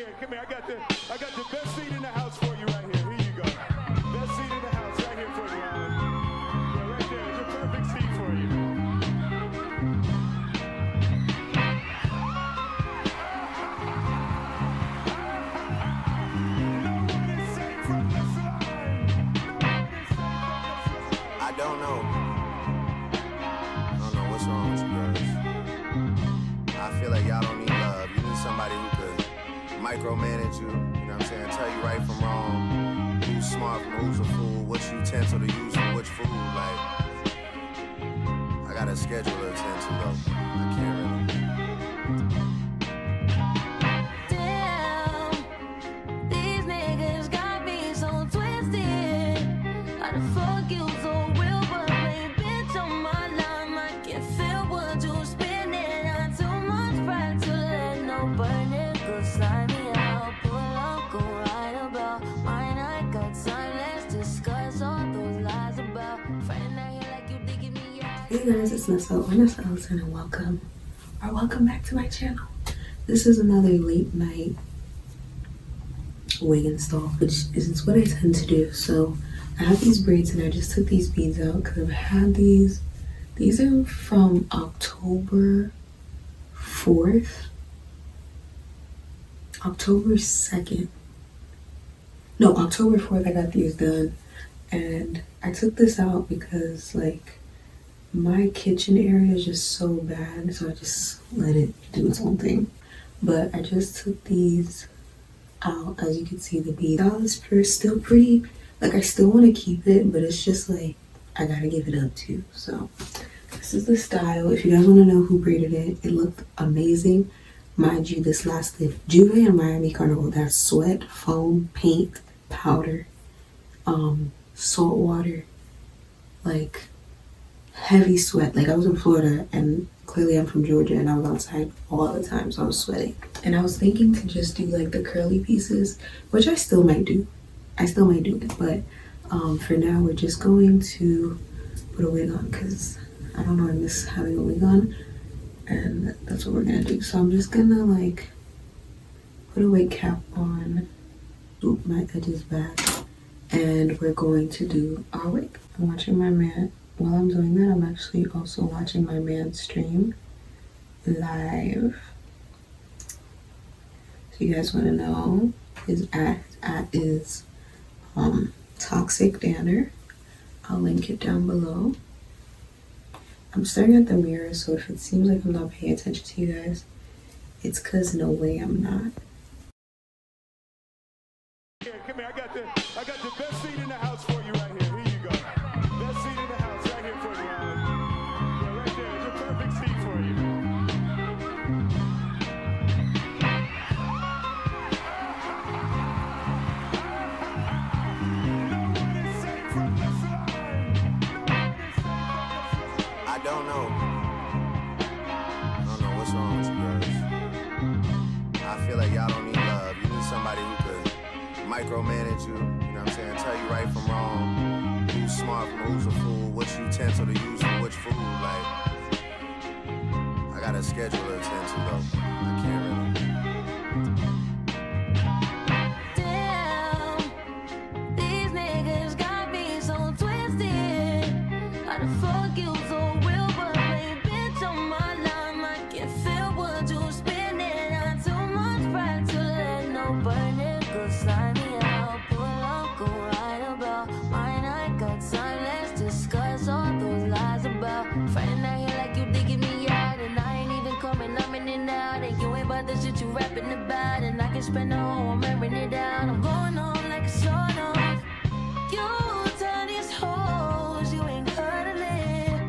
Come here, I got the best seat in the house for you right here. Here you go. Best seat in the house right here for you, Alan. Yeah, right there. It's a perfect seat for you. No one is safe from this line. I don't know what's wrong with you girls. I feel like y'all don't need love. You need somebody who could micromanage you, you know what I'm saying? Tell you right from wrong, who's smart from who's a fool, which utensil to use for which food. Like, I got a schedule to attend to though. I can't really. Damn, these niggas got me so twisted. How the fuck you so real, but play bitch on my line? I can feel what you spinning. Not too much pride to let no burn it. Good slime. Hey guys, it's Nessa or Nessa Ellison, and welcome back to my channel. This is another late night wig install, which is what I tend to do. So I have these braids and I just took these beads out because I've had these. These are from October 4th, October 2nd. No, October 4th I got these done, and I took this out because like my kitchen area is just so bad, so I just let it do its own thing. But I just took these out. As you can see, the bead is still pretty, like I still want to keep it, but it's just like I gotta give it up too. So this is the style. If you guys want to know who braided it, it looked amazing. Mind you, this lasted Juve and Miami Carnival. That's sweat, foam, paint, powder, salt water, like heavy sweat. Like I was in Florida and clearly I'm from Georgia and I was outside all the time, so I was sweating. And I was thinking to just do like the curly pieces, which I still might do. It, but for now we're just going to put a wig on because I don't know, I miss having a wig on, and that's what we're gonna do. So I'm just gonna like put a wig cap on, swoop my edges back, and we're going to do our wig. I'm watching my man. While I'm doing that, I'm actually also watching my man stream live. So you guys want to know, his at is Toxic Danner. I'll link it down below. I'm staring at the mirror, so if it seems like I'm not paying attention to you guys, it's because no way I'm not. Yeah, come here, I got the best seat in the house for you right here. Here you go. Best seat in the house right here for you, Alan. Yeah, right there. It's a perfect seat for you. No one is safe from this line. I don't know what's wrong with you girls. I feel like y'all don't need love. You need somebody who could micromanage you, you know what I'm saying? Tell you right from wrong, who's smart from who's a fool, which utensil to use for which food. Like, I got a schedule to attend to though. I can't really. Damn, these niggas got me so twisted. How the fuck you so real, but play bitch on my line? I can feel what you spinning. Not too much pride to let no burn it. Good slime. The shit you rapping about, and I can spend the whole I'm airing it out. I'm going on like a sort of. You tell these hoes you ain't heard of it,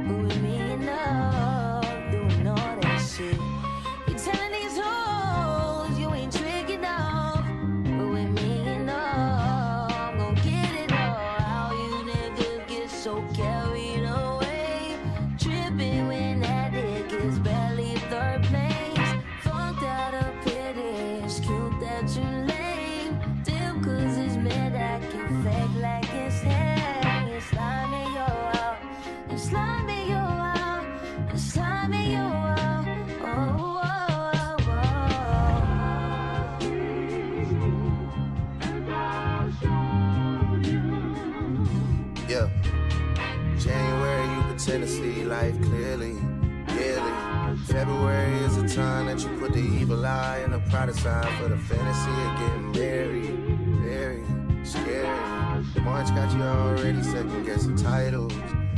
but with me enough, doing all that shit. You telling these hoes you ain't tricking off, but with me enough, I'm gon' get it all. How you niggas get so carried away, tripping when that dick is barely third place. You lame, damn, cause it's mad I can fake like it's hair. You slime me, yo out. You slime me, yo out. You slime me, yo out. Oh, oh, oh, oh. pretend to see life clearly, yearly. February is the time that you put the evil eye and the pride aside for the fantasy of getting married. Very scary. March got you already second guessing titles.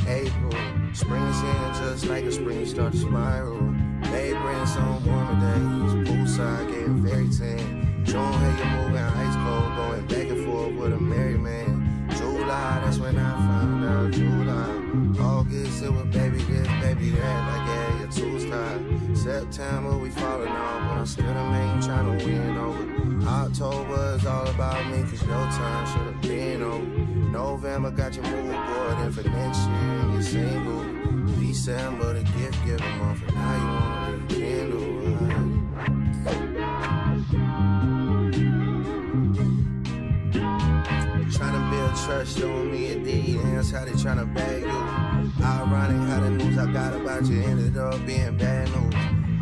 April, spring's here just like a spring you start to spiral. May brings some warmer days, poolside getting very tan. June, hey, you moving ice cold, going back and forth with a married man. July, that's when I found out. July, August, it was baby this, baby that, like yeah, your tools tied. September, we falling off, but I'm still the main trying to win over. October is all about me, cause your time should have been over. November got your mood board, and for next year, you're single. December, the gift giving month, and now you wanna rekindle. Tryna build trust, showing me a deed, and that's how they tryna bag you. Ironic how the news I got about you ended up being bad news.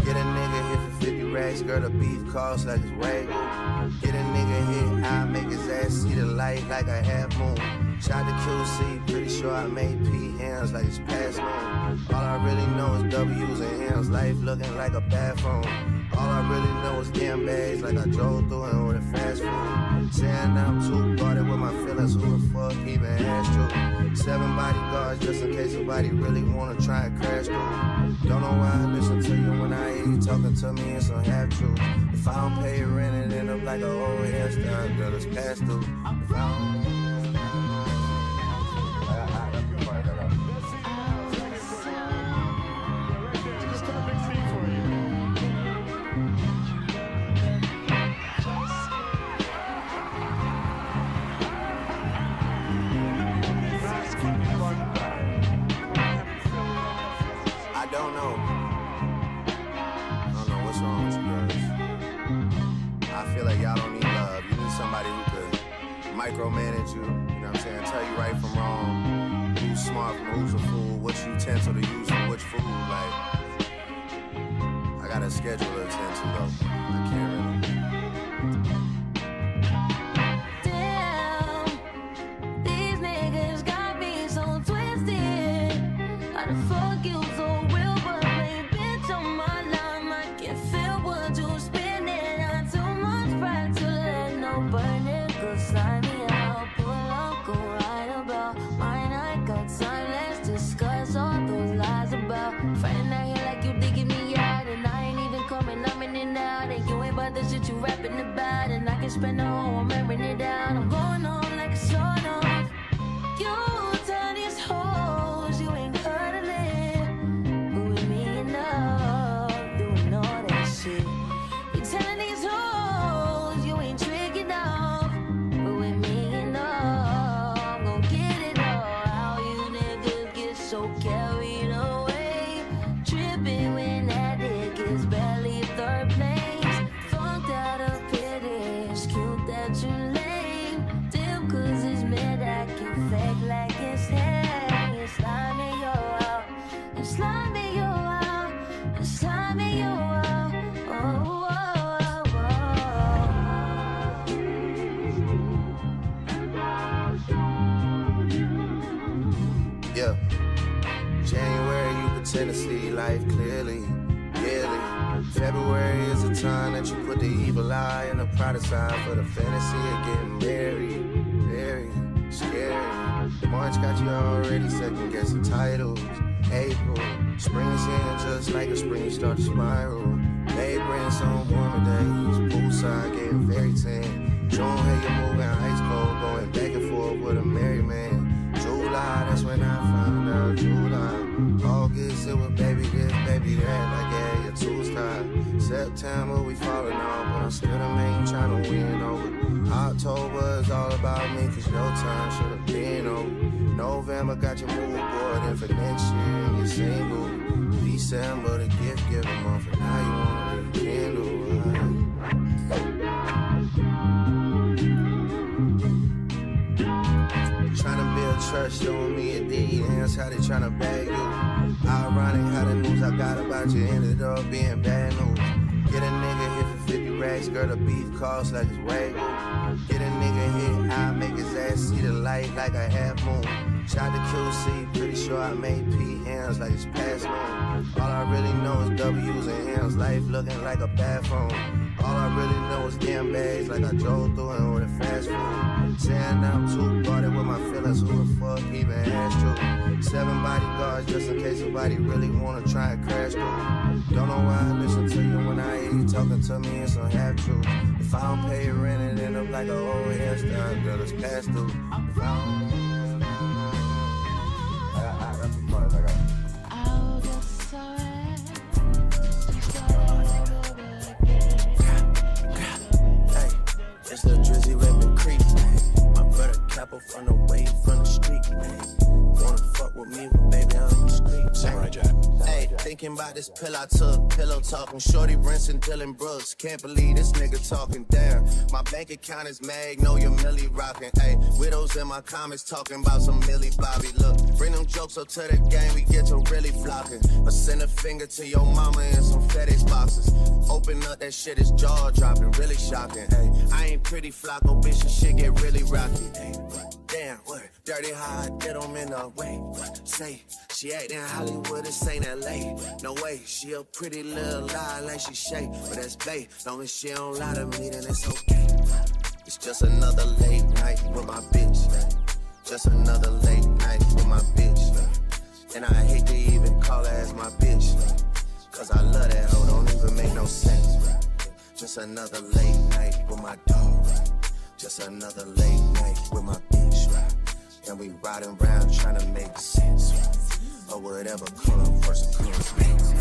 Get a nigga hit for 50 racks, girl, the beef cost like it's wagyu. Get a nigga hit, I make his ass see the light like a half moon. Shot the QC, pretty sure I made PMs like it's past noon. All I really know is W's and M's, life looking like a bathroom. All I really know is damn bags like I drove through and ordered fast food. Saying I'm too guarded with my feelings, who the fuck even asked you? 7 bodyguards just in case somebody really wanna try and crash through. Don't know why I listen to you when I hear you talking to me in some half truth. If I don't pay rent, it end up like a old hairstyle, girl, it's past due. If I don't... I don't know what's wrong with you girls. I feel like y'all don't need love. You need somebody who could micromanage you, you know what I'm saying? Tell you right from wrong, who's smart from who's a fool, which utensil to use for which food. Like, I got a schedule to attend to though. I can't really. Damn, these niggas got me so twisted. How the fuck you so real, but play bitch on my line? I can feel what you spinning. Not too much pride to let no burn it. Go sign me out, pull up, go right about mine. I got time, let's discuss all those lies about friend out here like you digging me out, and I ain't even coming, I'm in and out, and you ain't about the shit you rapping about, and I can spend the whole wearing it down. I'm going on like a sort of. You tell these hoes you ain't heard of it, but with me enough, doing all that shit. You telling these hoes you ain't tricking off, but with me enough, I'm gon' get it all. How you niggas get so carried away, tripping when that dick is barely third place. Fucked out of pity, it's cute that you lame. Damn, cause it's mad I can fake like it's hair. You slime me, yo out. You slime me, yo out. You slime me, yo out. Oh, oh, oh, Yeah. January, you pretend to see life clearly, yearly. February is the time that you put the evil eye and the pride aside for the fantasy of getting married. Very scary. March got you already second guessing titles. April, spring's here just like a spring you start to spiral. May brings some warmer days, poolside getting very tan. June, hey, you moving ice cold, going back and forth with a married man. July, that's when I found out. July, August, it was baby this, baby that, like yeah, your tools tied. September, we falling off, but I'm still the main trying to win over. October is all about me, cause your time should have been over. November got your mood board, and for next year, you're single. December, the gift giving month, and now you wanna rekindle. Tryna build trust, showing me a deed, and that's how they tryna bag you. Ironic how the news I got about you ended up being bad news. Get a nigga hit for 50 racks, girl, the beef costs like it's Wagyu. Get a nigga hit, I make his ass see the light like a half moon. Shot to QC, pretty sure I made PMs like it's past noon. All I really know is W's and M's, life looking like a bathroom. All I really know is damn bags like I drove through and ordered fast food. Saying I'm too guarded with my feelings, who the fuck even asked you? 7 bodyguards just in case somebody really wanna try and crash through. Don't know why I listen to you when I hear you talking to me in some half truth. If I don't pay your rent, it end up like a old hairstyle, girl, it's past due. If I don't... That's the part I got. I'll get sorry. It's the Drizzy Raven Creek, man. My brother Capo from the way from the street, man. Wanna fuck with me, but baby, I'm the street. Samurai Jack. Hey, thinking about this pill I took, pillow talking. Shorty rinsing Dylan Brooks. Can't believe this nigga talking down. My bank account is Magnolia Millie rocking. Hey, widows in my comments talking about some Millie Bobby. Look, bring them jokes up to the game, we get to really flocking. But send a finger to your mama in some FedEx boxes. Open up, that shit is jaw dropping, really shocking. Hey, I ain't pretty Flocko, bitch, this shit get really rocky. Hey, damn, what? Dirty how I did them in the way. Say, she acting Hollywood, this ain't LA. No way, she a pretty little lie like she shake. But that's bae, long as she don't lie to me, then it's okay. It's just another late night with my bitch. Just another late night with my bitch. And I hate to even call her as my bitch. Cause I love that hoe, don't even make no sense. Just another late night with my dog. Just another late night with my bitch. And we riding around trying to make sense. Or whatever come first comes next.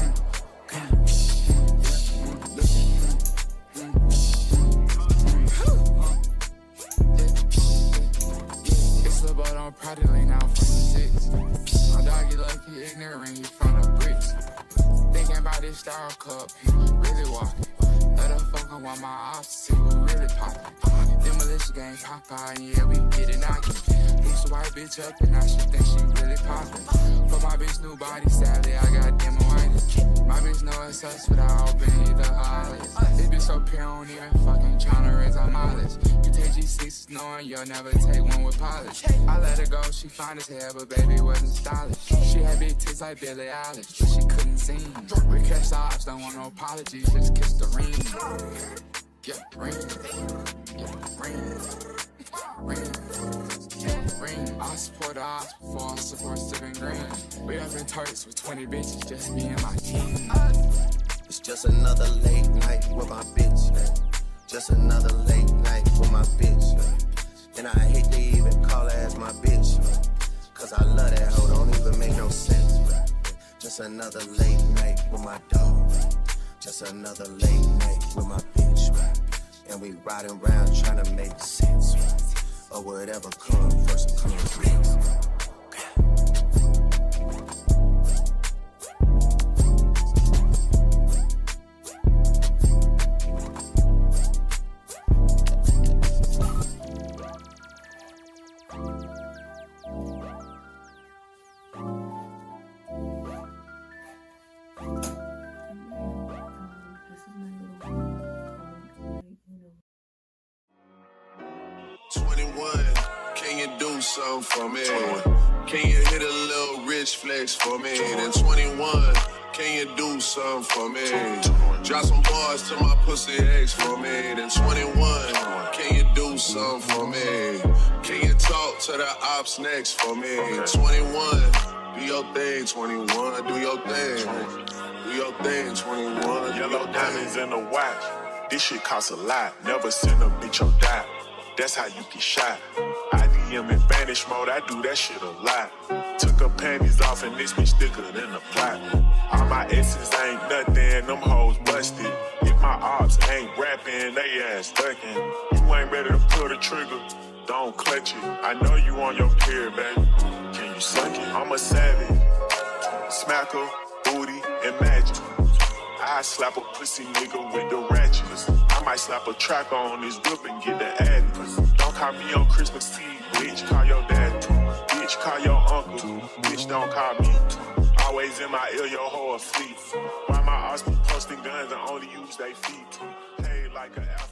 It's a boat on Prada lane out from the 6. My dog get lucky, ignorant, he from the bricks. Thinking about this star cup, he really walking. Let her fuck on my ops, see who really poppin'. Demolition game pop out, yeah, we get it knockin'. Boost the white bitch up, and now she think she really poppin'. For my bitch new body, sadly, I got demoitis. My bitch know it's us without opening either her eyelids. This bitch so pure, don't even fucking tryna raise our mileage. You take G6s knowing you'll never take one with polish. I let her go, she fine as hell, but baby wasn't stylish. She had big tits like Billie Eilish, but she couldn't sing. We catch the ops, don't want no apologies, just kiss the ring. Yeah, ring. Yeah, ring. Ring. I support the ops before I support Steven Green. We up in Turks with 20 bitches, just me and my team. It's just another late night with my bitch. Just another late night with my bitch. And I hate to even call her as my bitch. Cause I love that hoe, don't even make no sense. Just another late night with my dog. Just another late night with my bitch. And we riding around trying to make sense. Or whatever comes first comes next. 21, can you do something for me? Can you hit a little rich flex for me? Then 21, can you do something for me? Drop some bars to my pussy ex for me. Then 21, can you do something for me? Can you talk to the ops next for me? 21, do your thing, 21, do your thing. Do your thing, 21. Yellow diamonds in the watch. This shit costs a lot. Never send a bitch or die. That's how you get shot. IDM in vanish mode, I do that shit a lot. Took her panties off and this bitch thicker than a plot. All my exes ain't nothing, them hoes busted. If my ops ain't rapping, they ass ducking. You ain't ready to pull the trigger, don't clutch it. I know you on your period, baby. Can you suck it? I'm a savage. Smack her, booty, and magic. I slap a pussy nigga with the ratchets. I might slap a track on his whip and get the ad. Don't call me on Christmas Eve, bitch, call your dad. Bitch, call your uncle, bitch, don't call me. Always in my ear, your whole fleet. Why my ops be posting guns and only use they feet? Hey, like an alpha.